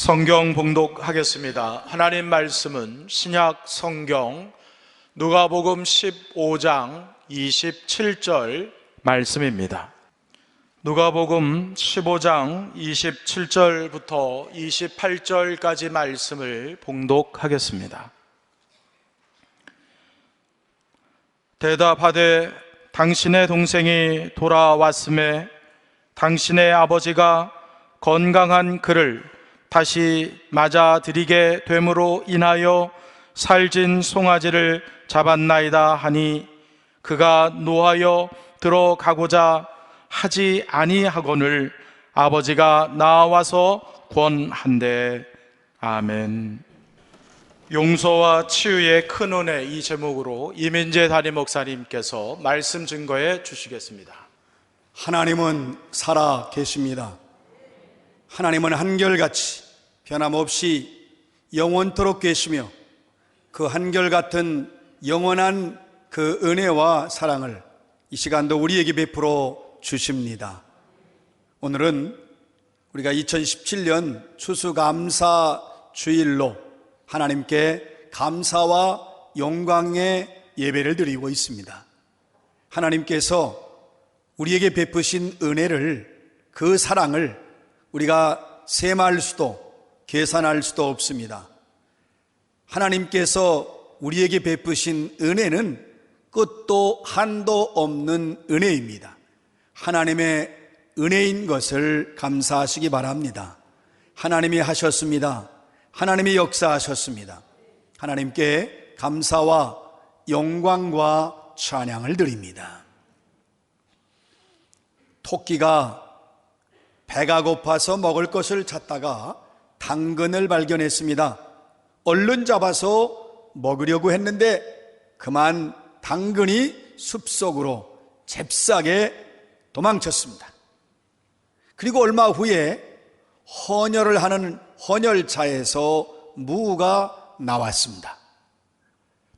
성경 봉독하겠습니다. 하나님 말씀은 신약 성경 누가복음 15장 27절 말씀입니다. 누가복음 15장 27절부터 28절까지 말씀을 봉독하겠습니다. 대답하되 당신의 동생이 돌아왔음에 당신의 아버지가 건강한 그를 다시 맞아들이게 됨으로 인하여 살진 송아지를 잡았나이다 하니 그가 노하여 들어가고자 하지 아니하거늘 아버지가 나와서 권한대. 아멘. 용서와 치유의 큰 은혜, 이 제목으로 이민재 담임 목사님께서 말씀 증거해 주시겠습니다. 하나님은 살아 계십니다. 하나님은 한결같이 변함없이 영원토록 계시며 그 한결같은 영원한 그 은혜와 사랑을 이 시간도 우리에게 베풀어 주십니다. 오늘은 우리가 2017년 추수감사 주일로 하나님께 감사와 영광의 예배를 드리고 있습니다. 하나님께서 우리에게 베푸신 은혜를, 그 사랑을 우리가 셈할 수도 계산할 수도 없습니다. 하나님께서 우리에게 베푸신 은혜는 끝도 한도 없는 은혜입니다. 하나님의 은혜인 것을 감사하시기 바랍니다. 하나님이 하셨습니다. 하나님이 역사하셨습니다. 하나님께 감사와 영광과 찬양을 드립니다. 토끼가 배가 고파서 먹을 것을 찾다가 당근을 발견했습니다. 얼른 잡아서 먹으려고 했는데 그만 당근이 숲속으로 잽싸게 도망쳤습니다. 그리고 얼마 후에 헌혈을 하는 헌혈차에서 무가 나왔습니다.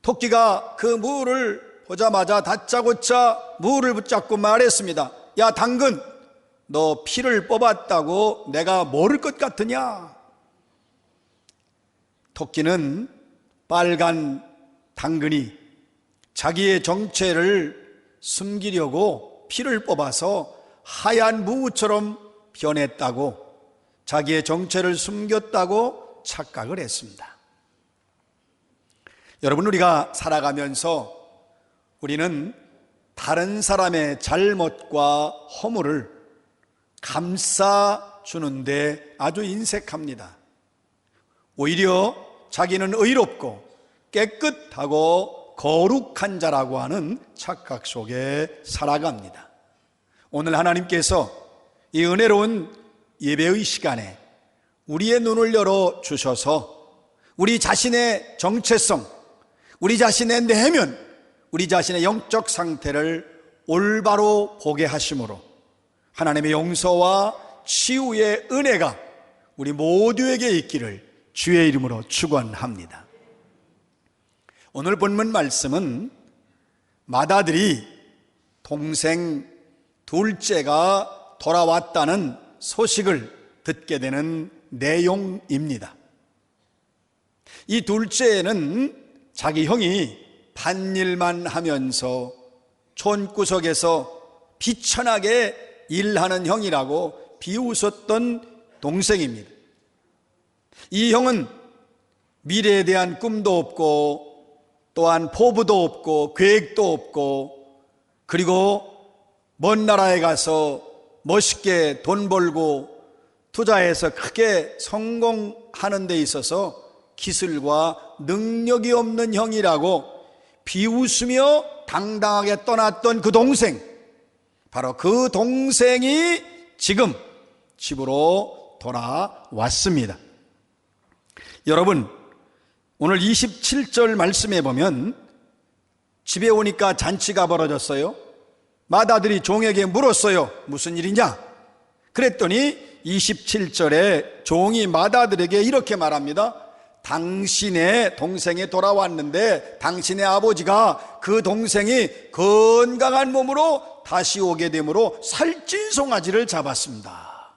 토끼가 그 무를 보자마자 다짜고짜 무를 붙잡고 말했습니다. 야, 당근, 너 피를 뽑았다고 내가 모를 것 같으냐? 토끼는 빨간 당근이 자기의 정체를 숨기려고 피를 뽑아서 하얀 무처럼 변했다고, 자기의 정체를 숨겼다고 착각을 했습니다. 여러분, 우리가 살아가면서 우리는 다른 사람의 잘못과 허물을 감싸주는데 아주 인색합니다. 오히려 자기는 의롭고 깨끗하고 거룩한 자라고 하는 착각 속에 살아갑니다. 오늘 하나님께서 이 은혜로운 예배의 시간에 우리의 눈을 열어 주셔서 우리 자신의 정체성, 우리 자신의 내면, 우리 자신의 영적 상태를 올바로 보게 하심으로 하나님의 용서와 치유의 은혜가 우리 모두에게 있기를 주의 이름으로 축원합니다. 오늘 본문 말씀은 맏아들이 동생 둘째가 돌아왔다는 소식을 듣게 되는 내용입니다. 이 둘째는 자기 형이 밭일만 하면서 촌구석에서 비천하게 일하는 형이라고 비웃었던 동생입니다. 이 형은 미래에 대한 꿈도 없고 또한 포부도 없고 계획도 없고, 그리고 먼 나라에 가서 멋있게 돈 벌고 투자해서 크게 성공하는 데 있어서 기술과 능력이 없는 형이라고 비웃으며 당당하게 떠났던 그 동생, 바로 그 동생이 지금 집으로 돌아왔습니다. 여러분, 오늘 27절 말씀에 보면 집에 오니까 잔치가 벌어졌어요. 맏아들이 종에게 물었어요. 무슨 일이냐? 그랬더니 27절에 종이 맏아들에게 이렇게 말합니다. 당신의 동생이 돌아왔는데 당신의 아버지가 그 동생이 건강한 몸으로 다시 오게 되므로 살찐 송아지를 잡았습니다.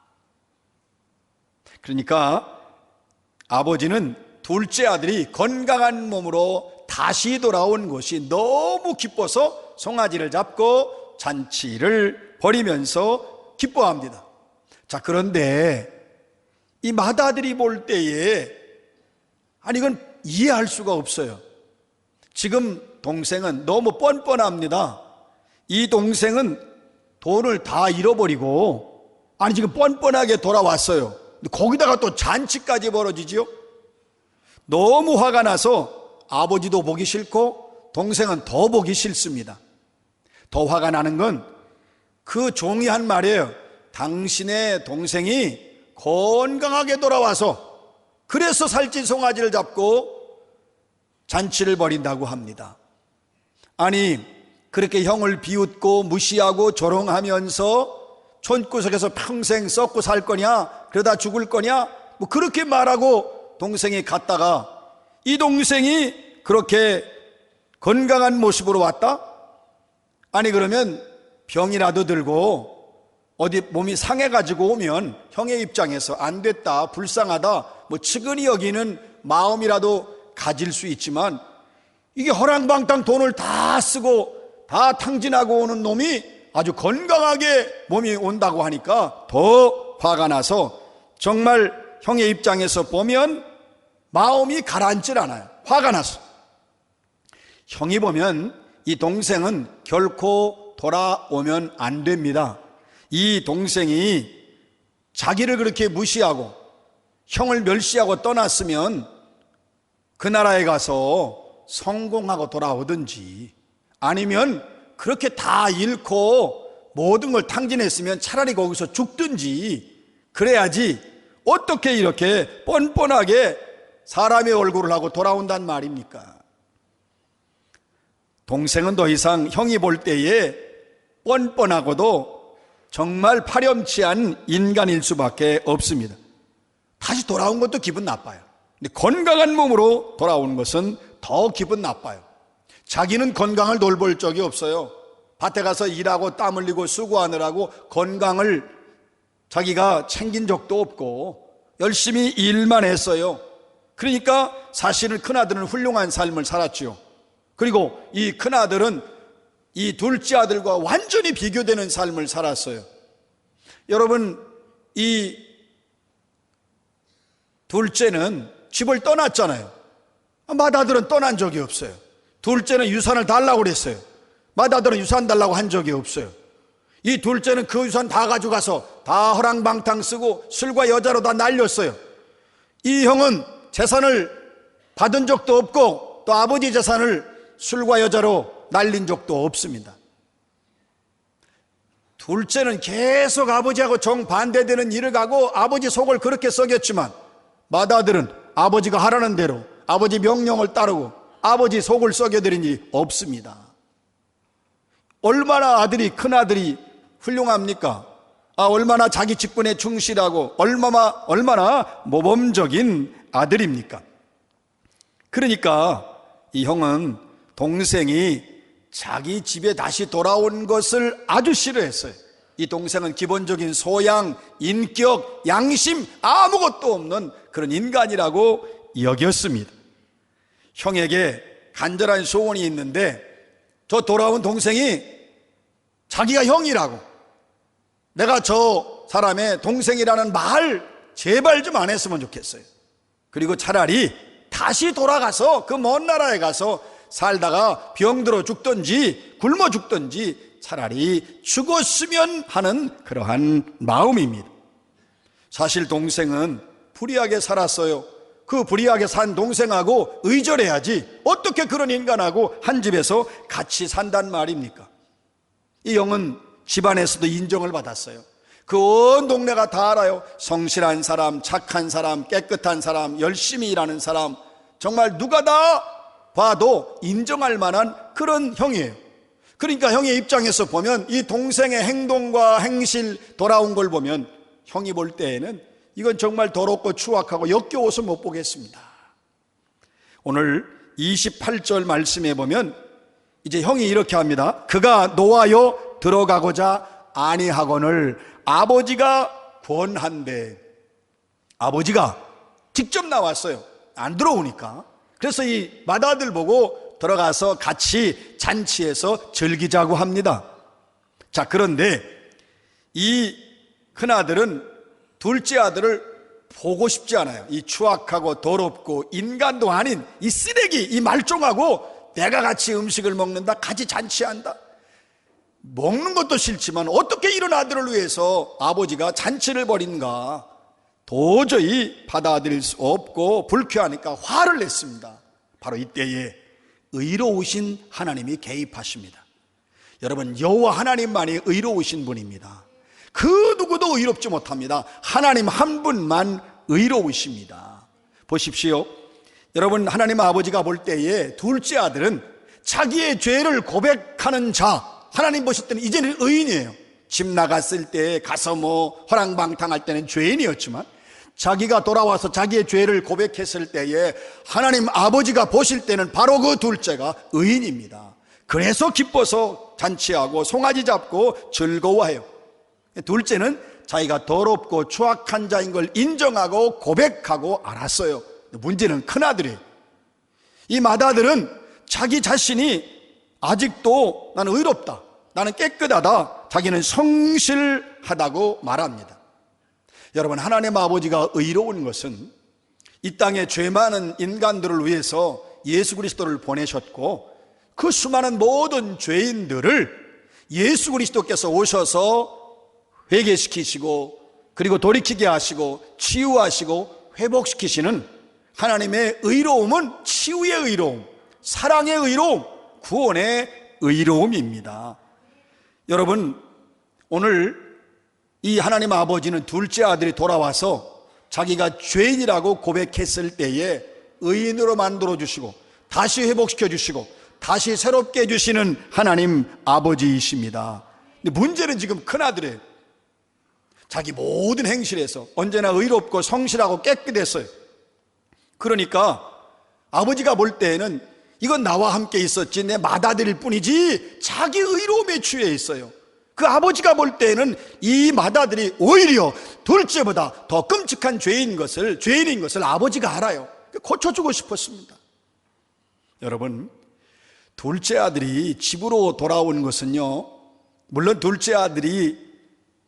그러니까 아버지는 둘째 아들이 건강한 몸으로 다시 돌아온 것이 너무 기뻐서 송아지를 잡고 잔치를 벌이면서 기뻐합니다. 자, 그런데 이 맏아들이 볼 때에 이건 이해할 수가 없어요. 지금 동생은 너무 뻔뻔합니다. 이 동생은 돈을 다 잃어버리고 지금 뻔뻔하게 돌아왔어요. 거기다가 또 잔치까지 벌어지지요. 너무 화가 나서 아버지도 보기 싫고 동생은 더 보기 싫습니다. 더 화가 나는 건 그 종이 한 말이에요. 당신의 동생이 건강하게 돌아와서 그래서 살찐 송아지를 잡고 잔치를 벌인다고 합니다. 그렇게 형을 비웃고 무시하고 조롱하면서 촌구석에서 평생 썩고 살 거냐, 그러다 죽을 거냐, 그렇게 말하고 동생이 갔다가 이 동생이 그렇게 건강한 모습으로 왔다? 그러면 병이라도 들고 어디 몸이 상해가지고 오면 형의 입장에서 안 됐다, 불쌍하다, 측은히 여기는 마음이라도 가질 수 있지만 이게 허랑방탕 돈을 다 쓰고 다 탕진하고 오는 놈이 아주 건강하게 몸이 온다고 하니까 더 화가 나서 정말 형의 입장에서 보면 마음이 가라앉질 않아요. 화가 나서. 형이 보면 이 동생은 결코 돌아오면 안 됩니다. 이 동생이 자기를 그렇게 무시하고 형을 멸시하고 떠났으면 그 나라에 가서 성공하고 돌아오든지 아니면 그렇게 다 잃고 모든 걸 탕진했으면 차라리 거기서 죽든지 그래야지 어떻게 이렇게 뻔뻔하게 사람의 얼굴을 하고 돌아온단 말입니까? 동생은 더 이상 형이 볼 때에 뻔뻔하고도 정말 파렴치한 인간일 수밖에 없습니다. 다시 돌아온 것도 기분 나빠요. 근데 건강한 몸으로 돌아온 것은 더 기분 나빠요. 자기는 건강을 돌볼 적이 없어요. 밭에 가서 일하고 땀 흘리고 수고하느라고 건강을 자기가 챙긴 적도 없고 열심히 일만 했어요. 그러니까 사실은 큰아들은 훌륭한 삶을 살았죠. 그리고 이 큰아들은 이 둘째 아들과 완전히 비교되는 삶을 살았어요. 여러분, 이 둘째는 집을 떠났잖아요. 맏아들은 떠난 적이 없어요. 둘째는 유산을 달라고 그랬어요. 맏아들은 유산 달라고 한 적이 없어요. 이 둘째는 그 유산 다 가져가서 다 허랑방탕 쓰고 술과 여자로 다 날렸어요. 이 형은 재산을 받은 적도 없고 또 아버지 재산을 술과 여자로 날린 적도 없습니다. 둘째는 계속 아버지하고 정반대되는 일을 가고 아버지 속을 그렇게 썩였지만 맏아들은 아버지가 하라는 대로 아버지 명령을 따르고 아버지 속을 썩여드린 일이 없습니다. 얼마나 큰아들이 훌륭합니까? 얼마나 자기 직분에 충실하고 얼마나 모범적인 아들입니까? 그러니까 이 형은 동생이 자기 집에 다시 돌아온 것을 아주 싫어했어요. 이 동생은 기본적인 소양, 인격, 양심 아무것도 없는 그런 인간이라고 여겼습니다. 형에게 간절한 소원이 있는데 저 돌아온 동생이 자기가 형이라고, 내가 저 사람의 동생이라는 말 제발 좀 안 했으면 좋겠어요. 그리고 차라리 다시 돌아가서 그 먼 나라에 가서 살다가 병들어 죽든지 굶어 죽든지 차라리 죽었으면 하는 그러한 마음입니다. 사실 동생은 불의하게 살았어요. 그 불의하게 산 동생하고 의절해야지 어떻게 그런 인간하고 한 집에서 같이 산단 말입니까? 이 형은 집안에서도 인정을 받았어요. 그 온 동네가 다 알아요. 성실한 사람, 착한 사람, 깨끗한 사람, 열심히 일하는 사람, 정말 누가 다 봐도 인정할 만한 그런 형이에요. 그러니까 형의 입장에서 보면 이 동생의 행동과 행실 돌아온 걸 보면 형이 볼 때에는 이건 정말 더럽고 추악하고 역겨워서 못 보겠습니다. 오늘 28절 말씀에 보면 이제 형이 이렇게 합니다. 그가 놓아여 들어가고자 아니하거늘 아버지가 권한대. 아버지가 직접 나왔어요. 안 들어오니까. 그래서 이 맏아들 보고 들어가서 같이 잔치에서 즐기자고 합니다. 자, 그런데 이 큰아들은 둘째 아들을 보고 싶지 않아요. 이 추악하고 더럽고 인간도 아닌 이 쓰레기, 이 말종하고 내가 같이 음식을 먹는다, 같이 잔치한다. 먹는 것도 싫지만 어떻게 이런 아들을 위해서 아버지가 잔치를 벌인가, 도저히 받아들일 수 없고 불쾌하니까 화를 냈습니다. 바로 이때에 의로우신 하나님이 개입하십니다. 여러분, 여호와 하나님만이 의로우신 분입니다. 그 누구도 의롭지 못합니다. 하나님 한 분만 의로우십니다. 보십시오. 여러분, 하나님 아버지가 볼 때에 둘째 아들은 자기의 죄를 고백하는 자, 하나님 보실 때는 이제는 의인이에요. 집 나갔을 때 가서 허랑방탕할 때는 죄인이었지만 자기가 돌아와서 자기의 죄를 고백했을 때에 하나님 아버지가 보실 때는 바로 그 둘째가 의인입니다. 그래서 기뻐서 잔치하고 송아지 잡고 즐거워해요. 둘째는 자기가 더럽고 추악한 자인 걸 인정하고 고백하고 알았어요. 문제는 큰아들이에요. 이 맏아들은 자기 자신이 아직도 나는 의롭다, 나는 깨끗하다, 자기는 성실하다고 말합니다. 여러분, 하나님 아버지가 의로운 것은 이 땅에 죄 많은 인간들을 위해서 예수 그리스도를 보내셨고 그 수많은 모든 죄인들을 예수 그리스도께서 오셔서 회개시키시고 그리고 돌이키게 하시고 치유하시고 회복시키시는 하나님의 의로움은 치유의 의로움, 사랑의 의로움, 구원의 의로움입니다. 여러분, 오늘 이 하나님 아버지는 둘째 아들이 돌아와서 자기가 죄인이라고 고백했을 때에 의인으로 만들어 주시고 다시 회복시켜 주시고 다시 새롭게 해주시는 하나님 아버지이십니다. 근데 문제는 지금 큰아들이에요. 자기 모든 행실에서 언제나 의롭고 성실하고 깨끗했어요. 그러니까 아버지가 볼 때에는 이건 나와 함께 있었지 내 맏아들일 뿐이지 자기 의로움에 취해 있어요. 그 아버지가 볼 때에는 이 맏아들이 오히려 둘째보다 더 끔찍한 죄인인 것을 아버지가 알아요. 고쳐주고 싶었습니다. 여러분, 둘째 아들이 집으로 돌아온 것은요, 물론 둘째 아들이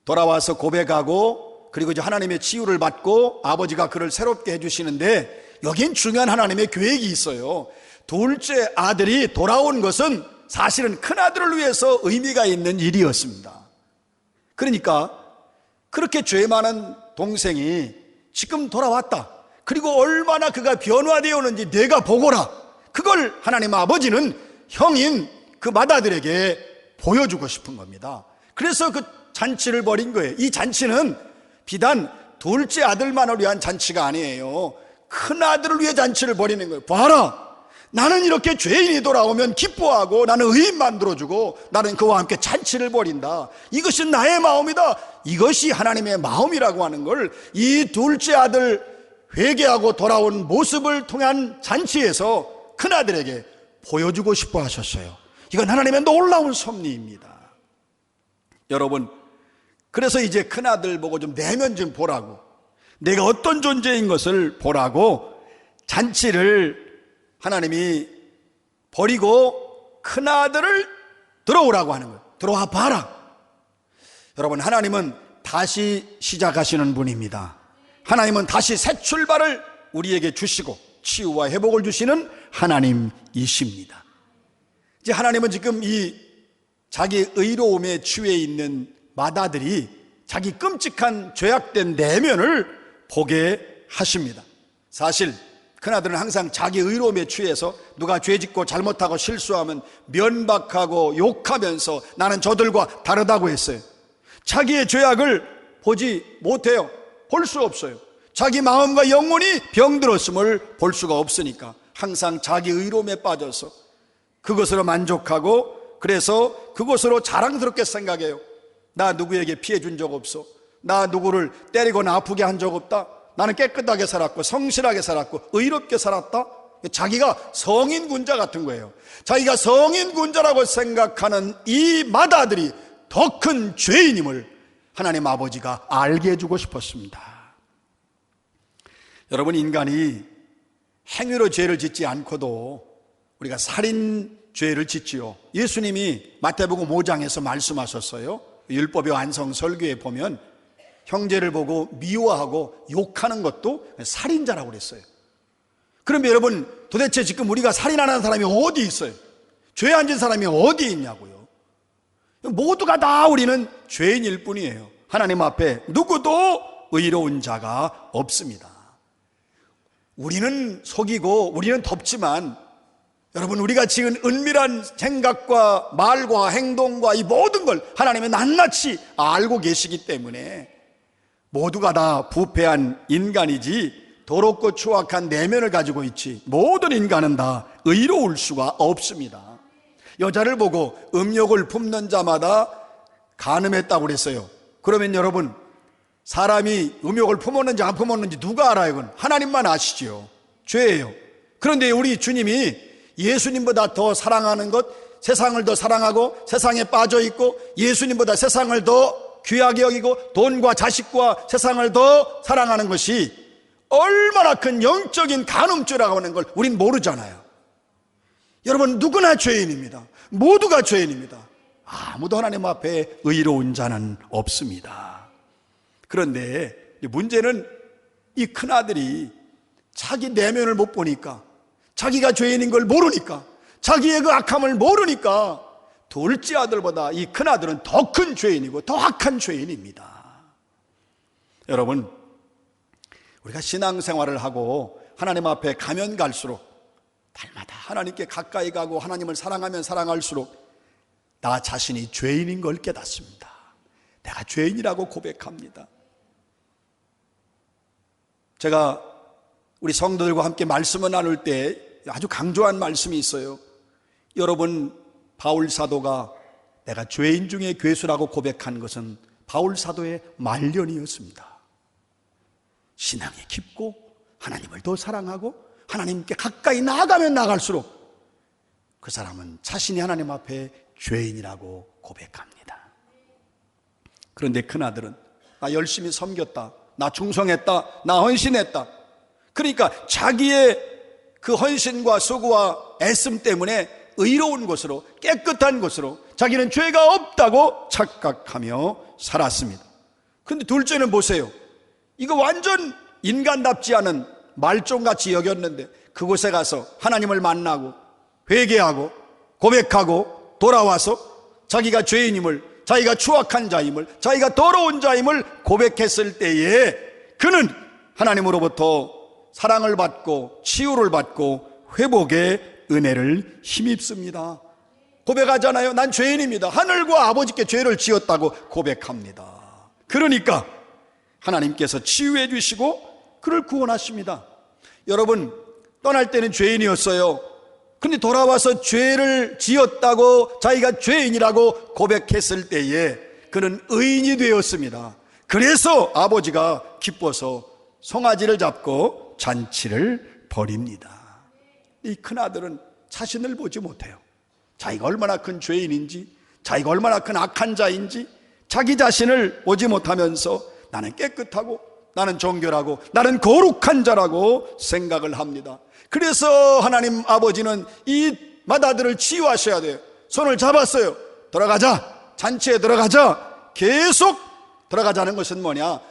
돌아와서 고백하고 그리고 이제 하나님의 치유를 받고 아버지가 그를 새롭게 해주시는데 여긴 중요한 하나님의 계획이 있어요. 둘째 아들이 돌아온 것은 사실은 큰아들을 위해서 의미가 있는 일이었습니다. 그러니까 그렇게 죄 많은 동생이 지금 돌아왔다, 그리고 얼마나 그가 변화되어 오는지 내가 보거라, 그걸 하나님 아버지는 형인 그 맏아들에게 보여주고 싶은 겁니다. 그래서 그 잔치를 벌인 거예요. 이 잔치는 비단 둘째 아들만을 위한 잔치가 아니에요. 큰아들을 위해 잔치를 벌이는 거예요. 봐라, 나는 이렇게 죄인이 돌아오면 기뻐하고 나는 의인 만들어주고 나는 그와 함께 잔치를 벌인다. 이것이 나의 마음이다. 이것이 하나님의 마음이라고 하는 걸 이 둘째 아들 회개하고 돌아온 모습을 통한 잔치에서 큰아들에게 보여주고 싶어 하셨어요. 이건 하나님의 놀라운 섭리입니다. 여러분, 그래서 이제 큰아들 보고 좀 내면 좀 보라고, 내가 어떤 존재인 것을 보라고 잔치를 하나님이 버리고 큰아들을 들어오라고 하는 거예요. 들어와 봐라. 여러분, 하나님은 다시 시작하시는 분입니다. 하나님은 다시 새 출발을 우리에게 주시고 치유와 회복을 주시는 하나님이십니다. 이제 하나님은 지금 이 자기 의로움에 취해 있는 맏아들이 자기 끔찍한 죄악된 내면을 보게 하십니다. 사실 큰아들은 항상 자기 의로움에 취해서 누가 죄짓고 잘못하고 실수하면 면박하고 욕하면서 나는 저들과 다르다고 했어요. 자기의 죄악을 보지 못해요. 볼 수 없어요. 자기 마음과 영혼이 병들었음을 볼 수가 없으니까 항상 자기 의로움에 빠져서 그것으로 만족하고, 그래서 그것으로 자랑스럽게 생각해요. 나 누구에게 피해 준 적 없어. 나 누구를 때리거나 아프게 한 적 없다. 나는 깨끗하게 살았고 성실하게 살았고 의롭게 살았다. 자기가 성인군자 같은 거예요. 자기가 성인군자라고 생각하는 이 맏아들이 더 큰 죄인임을 하나님 아버지가 알게 해주고 싶었습니다. 여러분, 인간이 행위로 죄를 짓지 않고도 우리가 살인 죄를 짓지요. 예수님이 마태복음 5장에서 말씀하셨어요. 율법의 완성 설교에 보면 형제를 보고 미워하고 욕하는 것도 살인자라고 그랬어요. 그럼 여러분, 도대체 지금 우리가 살인하는 사람이 어디 있어요? 죄 안 진 사람이 어디 있냐고요? 모두가 다 우리는 죄인일 뿐이에요. 하나님 앞에 누구도 의로운 자가 없습니다. 우리는 속이고 우리는 덮지만 여러분, 우리가 지은 은밀한 생각과 말과 행동과 이 모든 걸 하나님은 낱낱이 알고 계시기 때문에 모두가 다 부패한 인간이지 더럽고 추악한 내면을 가지고 있지 모든 인간은 다 의로울 수가 없습니다. 여자를 보고 음욕을 품는 자마다 간음했다고 그랬어요. 그러면 여러분, 사람이 음욕을 품었는지 안 품었는지 누가 알아요? 그건 하나님만 아시지요. 죄예요. 그런데 우리 주님이 예수님보다 더 사랑하는 것, 세상을 더 사랑하고 세상에 빠져 있고 예수님보다 세상을 더 귀하게 여기고 돈과 자식과 세상을 더 사랑하는 것이 얼마나 큰 영적인 간음죄라고 하는 걸 우린 모르잖아요. 여러분, 누구나 죄인입니다. 모두가 죄인입니다. 아무도 하나님 앞에 의로운 자는 없습니다. 그런데 문제는 이 큰아들이 자기 내면을 못 보니까, 자기가 죄인인 걸 모르니까, 자기의 그 악함을 모르니까 둘째 아들보다 이 큰아들은 더 큰 죄인이고 더 악한 죄인입니다. 여러분, 우리가 신앙생활을 하고 하나님 앞에 가면 갈수록 날마다 하나님께 가까이 가고 하나님을 사랑하면 사랑할수록 나 자신이 죄인인 걸 깨닫습니다. 내가 죄인이라고 고백합니다. 제가 우리 성도들과 함께 말씀을 나눌 때 아주 강조한 말씀이 있어요. 여러분, 바울 사도가 내가 죄인 중에 괴수라고 고백한 것은 바울 사도의 말년이었습니다. 신앙이 깊고 하나님을 더 사랑하고 하나님께 가까이 나아가면 나갈수록 그 사람은 자신이 하나님 앞에 죄인이라고 고백합니다. 그런데 큰아들은 나 열심히 섬겼다, 나 충성했다, 나 헌신했다. 그러니까 자기의 그 헌신과 수고와 애씀 때문에 의로운 것으로, 깨끗한 것으로 자기는 죄가 없다고 착각하며 살았습니다. 그런데 둘째는 보세요. 이거 완전 인간답지 않은 말종같이 여겼는데 그곳에 가서 하나님을 만나고 회개하고 고백하고 돌아와서 자기가 죄인임을, 자기가 추악한 자임을, 자기가 더러운 자임을 고백했을 때에 그는 하나님으로부터 사랑을 받고 치유를 받고 회복의 은혜를 힘입습니다. 고백하잖아요. 난 죄인입니다. 하늘과 아버지께 죄를 지었다고 고백합니다. 그러니까 하나님께서 치유해 주시고 그를 구원하십니다. 여러분, 떠날 때는 죄인이었어요. 그런데 돌아와서 죄를 지었다고 자기가 죄인이라고 고백했을 때에 그는 의인이 되었습니다. 그래서 아버지가 기뻐서 송아지를 잡고 잔치를 벌입니다. 이 큰아들은 자신을 보지 못해요. 자기가 얼마나 큰 죄인인지, 자기가 얼마나 큰 악한 자인지 자기 자신을 보지 못하면서 나는 깨끗하고 나는 정결하고 나는 거룩한 자라고 생각을 합니다. 그래서 하나님 아버지는 이 맏아들을 치유하셔야 돼요. 손을 잡았어요. 들어가자, 잔치에 들어가자. 계속 들어가자는 것은 뭐냐?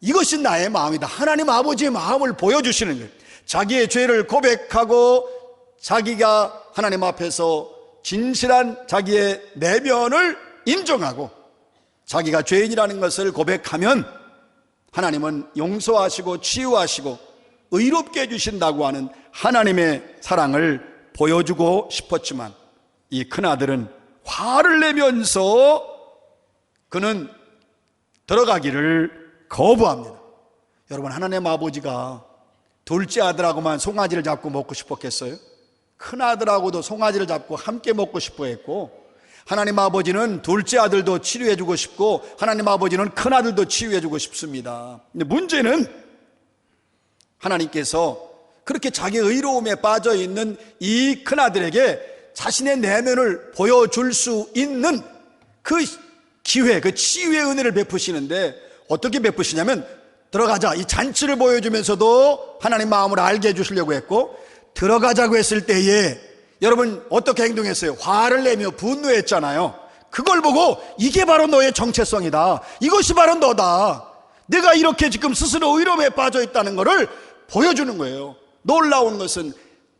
이것이 나의 마음이다. 하나님 아버지의 마음을 보여주시는 거예요. 자기의 죄를 고백하고 자기가 하나님 앞에서 진실한 자기의 내면을 인정하고 자기가 죄인이라는 것을 고백하면 하나님은 용서하시고 치유하시고 의롭게 해주신다고 하는 하나님의 사랑을 보여주고 싶었지만 이 큰아들은 화를 내면서 그는 들어가기를 거부합니다. 여러분, 하나님 아버지가 둘째 아들하고만 송아지를 잡고 먹고 싶었겠어요? 큰아들하고도 송아지를 잡고 함께 먹고 싶어 했고, 하나님 아버지는 둘째 아들도 치료해 주고 싶고 하나님 아버지는 큰아들도 치유해 주고 싶습니다. 근데 문제는 하나님께서 그렇게 자기 의로움에 빠져 있는 이 큰아들에게 자신의 내면을 보여줄 수 있는 그 기회, 그 치유의 은혜를 베푸시는데 어떻게 베푸시냐면 들어가자, 이 잔치를 보여주면서도 하나님 마음을 알게 해주시려고 했고, 들어가자고 했을 때에 여러분 어떻게 행동했어요? 화를 내며 분노했잖아요. 그걸 보고 이게 바로 너의 정체성이다, 이것이 바로 너다, 내가 이렇게 지금 스스로 의로움에 빠져 있다는 것을 보여주는 거예요. 놀라운 것은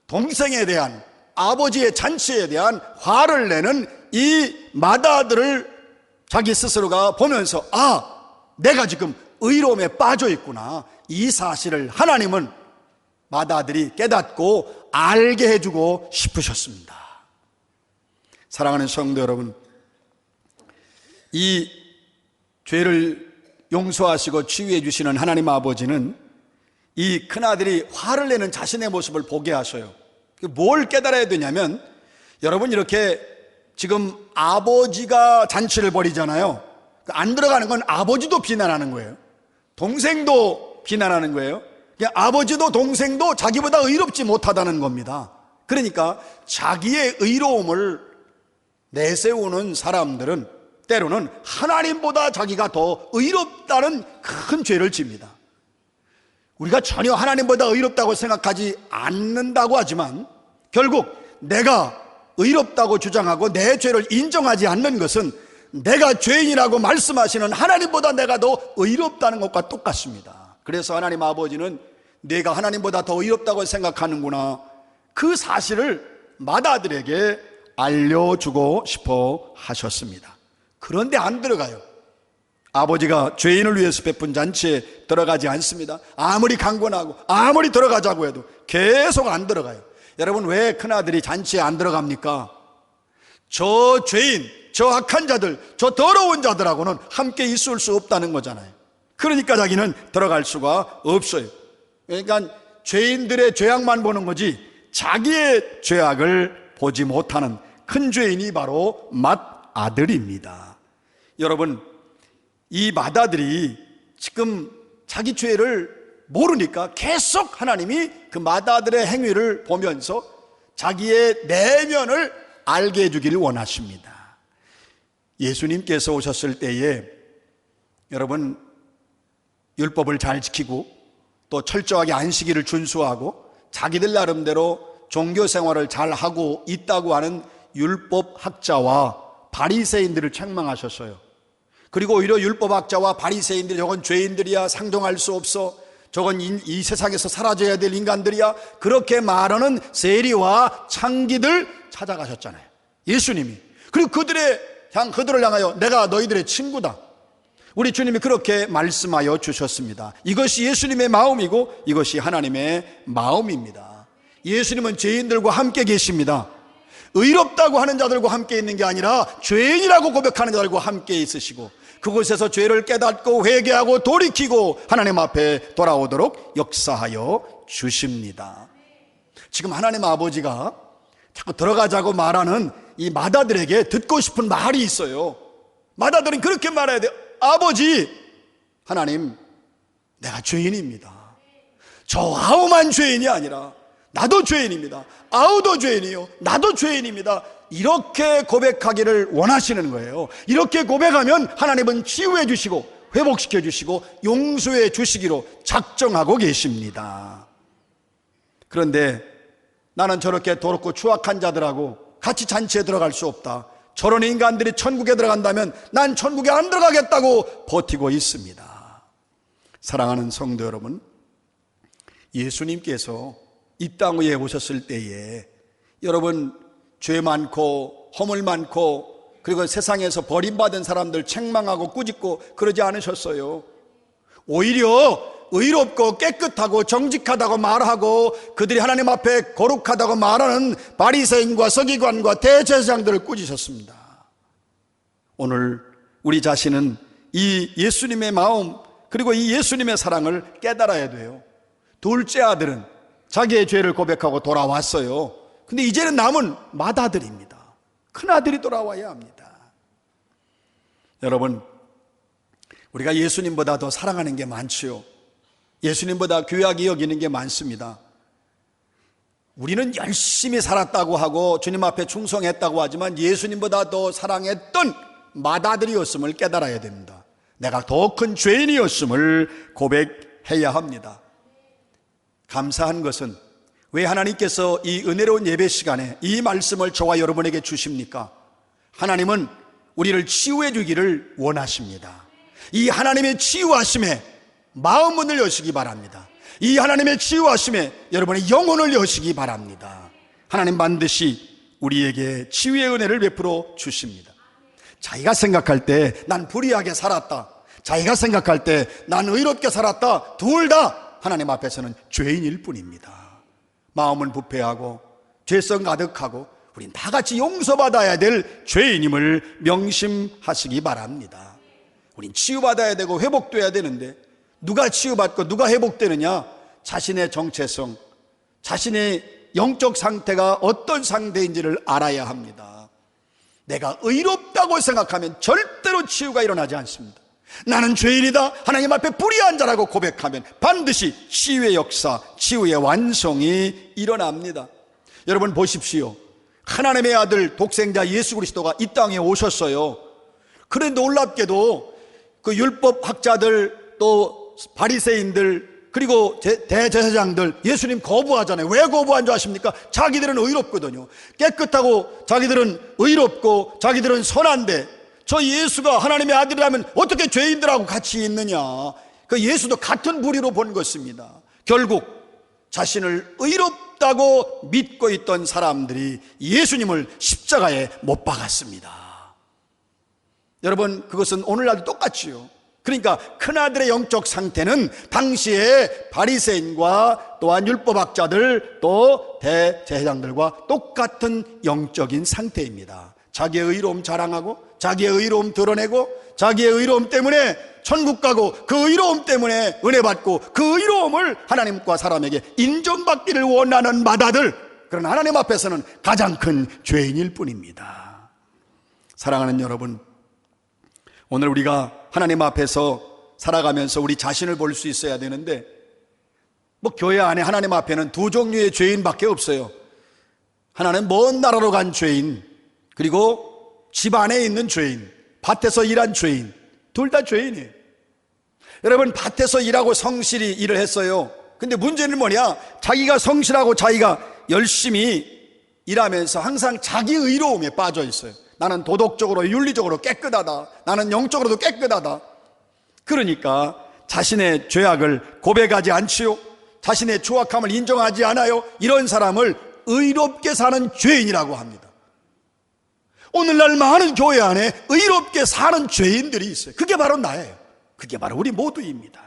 동생에 대한, 아버지의 잔치에 대한 화를 내는 이 마다들을 자기 스스로가 보면서, 내가 지금 의로움에 빠져 있구나, 이 사실을 하나님은 마다들이 깨닫고 알게 해주고 싶으셨습니다. 사랑하는 성도 여러분, 이 죄를 용서하시고 치유해 주시는 하나님 아버지는 이 큰아들이 화를 내는 자신의 모습을 보게 하셔요. 뭘 깨달아야 되냐면, 여러분 이렇게 지금 아버지가 잔치를 벌이잖아요. 안 들어가는 건 아버지도 비난하는 거예요. 동생도 비난하는 거예요. 아버지도 동생도 자기보다 의롭지 못하다는 겁니다. 그러니까 자기의 의로움을 내세우는 사람들은 때로는 하나님보다 자기가 더 의롭다는 큰 죄를 집니다. 우리가 전혀 하나님보다 의롭다고 생각하지 않는다고 하지만, 결국 내가 의롭다고 주장하고 내 죄를 인정하지 않는 것은 내가 죄인이라고 말씀하시는 하나님보다 내가 더 의롭다는 것과 똑같습니다. 그래서 하나님 아버지는 내가 하나님보다 더 의롭다고 생각하는구나, 그 사실을 마다들에게 알려주고 싶어 하셨습니다. 그런데 안 들어가요. 아버지가 죄인을 위해서 베푼 잔치에 들어가지 않습니다. 아무리 강권하고 아무리 들어가자고 해도 계속 안 들어가요. 여러분, 왜 큰아들이 잔치에 안 들어갑니까? 저 죄인, 저 악한 자들, 저 더러운 자들하고는 함께 있을 수 없다는 거잖아요. 그러니까 자기는 들어갈 수가 없어요. 그러니까 죄인들의 죄악만 보는 거지 자기의 죄악을 보지 못하는 큰 죄인이 바로 맏아들입니다. 여러분, 이 맏아들이 지금 자기 죄를 모르니까 계속 하나님이 그 맏아들의 행위를 보면서 자기의 내면을 알게 해주기를 원하십니다. 예수님께서 오셨을 때에 여러분, 율법을 잘 지키고 또 철저하게 안식일을 준수하고 자기들 나름대로 종교 생활을 잘 하고 있다고 하는 율법학자와 바리새인들을 책망하셨어요. 그리고 오히려 율법학자와 바리새인들이 저건 죄인들이야, 상종할 수 없어, 저건 이 세상에서 사라져야 될 인간들이야, 그렇게 말하는 세리와 창기들 찾아가셨잖아요, 예수님이. 그리고 그들을 향하여 내가 너희들의 친구다, 우리 주님이 그렇게 말씀하여 주셨습니다. 이것이 예수님의 마음이고 이것이 하나님의 마음입니다. 예수님은 죄인들과 함께 계십니다. 의롭다고 하는 자들과 함께 있는 게 아니라 죄인이라고 고백하는 자들과 함께 있으시고, 그곳에서 죄를 깨닫고 회개하고 돌이키고 하나님 앞에 돌아오도록 역사하여 주십니다. 지금 하나님 아버지가 자꾸 들어가자고 말하는 이 맏아들에게 듣고 싶은 말이 있어요. 맏아들은 그렇게 말해야 돼요. 아버지, 하나님, 내가 죄인입니다. 저 아우만 죄인이 아니라 나도 죄인입니다. 아우도 죄인이요, 나도 죄인입니다. 이렇게 고백하기를 원하시는 거예요. 이렇게 고백하면 하나님은 치유해 주시고 회복시켜 주시고 용서해 주시기로 작정하고 계십니다. 그런데 나는 저렇게 더럽고 추악한 자들하고 같이 잔치에 들어갈 수 없다, 저런 인간들이 천국에 들어간다면 난 천국에 안 들어가겠다고 버티고 있습니다. 사랑하는 성도 여러분, 예수님께서 이 땅 위에 오셨을 때에 여러분, 죄 많고 허물 많고 그리고 세상에서 버림받은 사람들 책망하고 꾸짖고 그러지 않으셨어요. 오히려 의롭고 깨끗하고 정직하다고 말하고 그들이 하나님 앞에 거룩하다고 말하는 바리새인과 서기관과 대제사장들을 꾸짖으셨습니다. 오늘 우리 자신은 이 예수님의 마음 그리고 이 예수님의 사랑을 깨달아야 돼요. 둘째 아들은 자기의 죄를 고백하고 돌아왔어요. 근데 이제는 남은 맏아들입니다. 큰아들이 돌아와야 합니다. 여러분, 우리가 예수님보다 더 사랑하는 게 많지요. 예수님보다 귀하게 여기는 게 많습니다. 우리는 열심히 살았다고 하고 주님 앞에 충성했다고 하지만 예수님보다 더 사랑했던 맏아들이었음을 깨달아야 됩니다. 내가 더 큰 죄인이었음을 고백해야 합니다. 감사한 것은 왜 하나님께서 이 은혜로운 예배 시간에 이 말씀을 저와 여러분에게 주십니까? 하나님은 우리를 치유해 주기를 원하십니다. 이 하나님의 치유하심에 마음문을 여시기 바랍니다. 이 하나님의 치유하심에 여러분의 영혼을 여시기 바랍니다. 하나님 반드시 우리에게 치유의 은혜를 베풀어 주십니다. 자기가 생각할 때 난 불의하게 살았다, 자기가 생각할 때 난 의롭게 살았다, 둘 다 하나님 앞에서는 죄인일 뿐입니다. 마음은 부패하고 죄성 가득하고 우린 다 같이 용서받아야 될 죄인임을 명심하시기 바랍니다. 우린 치유받아야 되고 회복돼야 되는데 누가 치유받고 누가 회복되느냐? 자신의 정체성, 자신의 영적 상태가 어떤 상태인지를 알아야 합니다. 내가 의롭다고 생각하면 절대로 치유가 일어나지 않습니다. 나는 죄인이다, 하나님 앞에 불의한 자라고 고백하면 반드시 치유의 역사, 치유의 완성이 일어납니다. 여러분 보십시오. 하나님의 아들 독생자 예수 그리스도가 이 땅에 오셨어요. 그런데 놀랍게도 그 율법학자들 또 바리새인들 그리고 대제사장들 예수님 거부하잖아요. 왜 거부한 줄 아십니까? 자기들은 의롭거든요. 깨끗하고 자기들은 의롭고 자기들은 선한데 저 예수가 하나님의 아들이라면 어떻게 죄인들하고 같이 있느냐. 그 예수도 같은 부류로 본 것입니다. 결국 자신을 의롭다고 믿고 있던 사람들이 예수님을 십자가에 못 박았습니다. 여러분 그것은 오늘날도 똑같지요. 그러니까 큰아들의 영적 상태는 당시에 바리새인과 또한 율법학자들 또 대제사장들과 똑같은 영적인 상태입니다. 자기의 의로움 자랑하고 자기의 의로움 드러내고 자기의 의로움 때문에 천국 가고 그 의로움 때문에 은혜 받고 그 의로움을 하나님과 사람에게 인정받기를 원하는 마다들, 그러나 하나님 앞에서는 가장 큰 죄인일 뿐입니다. 사랑하는 여러분, 오늘 우리가 하나님 앞에서 살아가면서 우리 자신을 볼 수 있어야 되는데 교회 안에 하나님 앞에는 두 종류의 죄인밖에 없어요. 하나는 먼 나라로 간 죄인, 그리고 집 안에 있는 죄인, 밭에서 일한 죄인, 둘 다 죄인이에요. 여러분 밭에서 일하고 성실히 일을 했어요. 근데 문제는 뭐냐? 자기가 성실하고 자기가 열심히 일하면서 항상 자기 의로움에 빠져 있어요. 나는 도덕적으로 윤리적으로 깨끗하다, 나는 영적으로도 깨끗하다. 그러니까 자신의 죄악을 고백하지 않지요, 자신의 추악함을 인정하지 않아요. 이런 사람을 의롭게 사는 죄인이라고 합니다. 오늘날 많은 교회 안에 의롭게 사는 죄인들이 있어요. 그게 바로 나예요. 그게 바로 우리 모두입니다.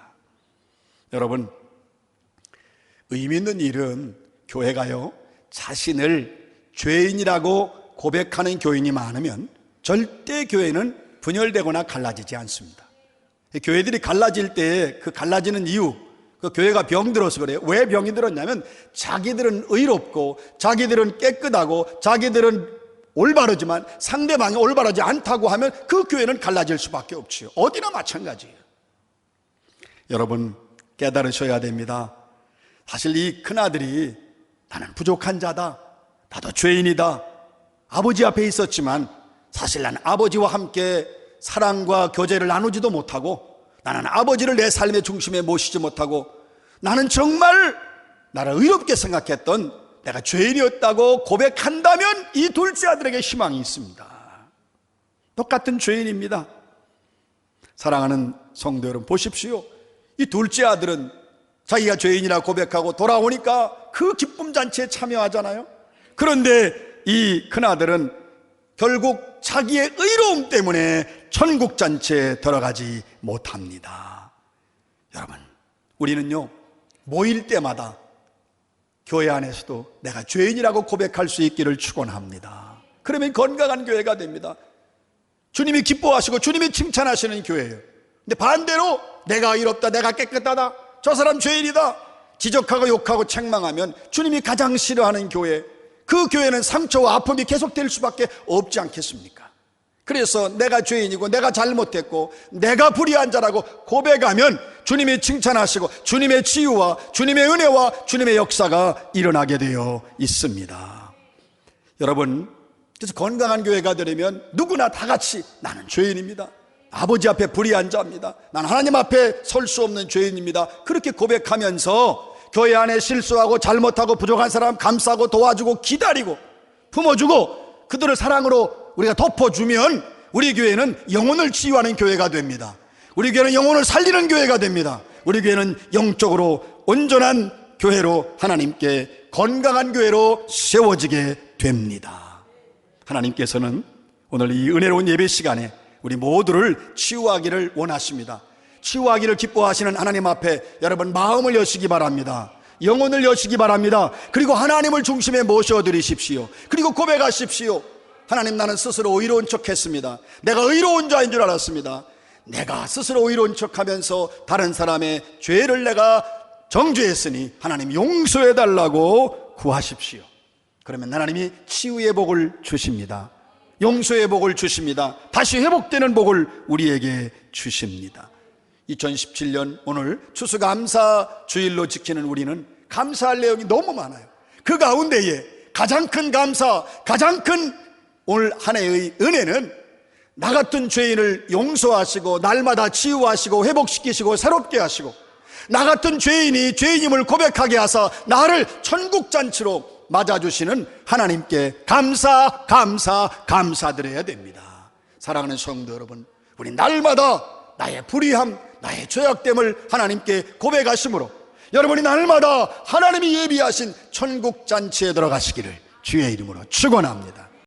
여러분, 의미 있는 일은 교회가요, 자신을 죄인이라고 고백하는 교인이 많으면 절대 교회는 분열되거나 갈라지지 않습니다. 교회들이 갈라질 때 그 갈라지는 이유, 그 교회가 병들어서 그래요. 왜 병이 들었냐면 자기들은 의롭고 자기들은 깨끗하고 자기들은 올바르지만 상대방이 올바르지 않다고 하면 그 교회는 갈라질 수밖에 없지요. 어디나 마찬가지예요. 여러분 깨달으셔야 됩니다. 사실 이 큰아들이 나는 부족한 자다, 나도 죄인이다, 아버지 앞에 있었지만 사실 나는 아버지와 함께 사랑과 교제를 나누지도 못하고 나는 아버지를 내 삶의 중심에 모시지 못하고 나는 정말 나를 의롭게 생각했던 내가 죄인이었다고 고백한다면 이 둘째 아들에게 희망이 있습니다. 똑같은 죄인입니다. 사랑하는 성도 여러분 보십시오. 이 둘째 아들은 자기가 죄인이라 고백하고 돌아오니까 그 기쁨 잔치에 참여하잖아요. 그런데 이 큰아들은 결국 자기의 의로움 때문에 천국 잔치에 들어가지 못합니다. 여러분, 우리는요 모일 때마다 교회 안에서도 내가 죄인이라고 고백할 수 있기를 축원합니다. 그러면 건강한 교회가 됩니다. 주님이 기뻐하시고 주님이 칭찬하시는 교회예요. 근데 반대로 내가 의롭다, 내가 깨끗하다, 저 사람 죄인이다 지적하고 욕하고 책망하면 주님이 가장 싫어하는 교회, 그 교회는 상처와 아픔이 계속될 수밖에 없지 않겠습니까? 그래서 내가 죄인이고 내가 잘못했고 내가 불의한 자라고 고백하면 주님이 칭찬하시고 주님의 치유와 주님의 은혜와 주님의 역사가 일어나게 되어 있습니다. 여러분, 그래서 건강한 교회가 되려면 누구나 다 같이 나는 죄인입니다, 아버지 앞에 불의한 자입니다. 난 하나님 앞에 설 수 없는 죄인입니다. 그렇게 고백하면서 교회 안에 실수하고 잘못하고 부족한 사람 감싸고 도와주고 기다리고 품어주고 그들을 사랑으로 우리가 덮어주면 우리 교회는 영혼을 치유하는 교회가 됩니다. 우리 교회는 영혼을 살리는 교회가 됩니다. 우리 교회는 영적으로 온전한 교회로 하나님께 건강한 교회로 세워지게 됩니다. 하나님께서는 오늘 이 은혜로운 예배 시간에 우리 모두를 치유하기를 원하십니다. 치유하기를 기뻐하시는 하나님 앞에 여러분 마음을 여시기 바랍니다. 영혼을 여시기 바랍니다. 그리고 하나님을 중심에 모셔드리십시오. 그리고 고백하십시오. 하나님, 나는 스스로 의로운 척했습니다. 내가 의로운 자인 줄 알았습니다. 내가 스스로 의로운 척하면서 다른 사람의 죄를 내가 정죄했으니 하나님 용서해달라고 구하십시오. 그러면 하나님이 치유의 복을 주십니다. 용서의 복을 주십니다. 다시 회복되는 복을 우리에게 주십니다. 2017년 오늘 추수감사 주일로 지키는 우리는 감사할 내용이 너무 많아요. 그 가운데에 가장 큰 감사, 가장 큰 오늘 한 해의 은혜는 나 같은 죄인을 용서하시고 날마다 치유하시고 회복시키시고 새롭게 하시고 나 같은 죄인이 죄인임을 고백하게 하사 나를 천국잔치로 맞아주시는 하나님께 감사드려야 됩니다. 사랑하는 성도 여러분, 우리 날마다 나의 불의함, 나의 죄악됨을 하나님께 고백하심으로 여러분이 날마다 하나님이 예비하신 천국잔치에 들어가시기를 주의 이름으로 축원합니다.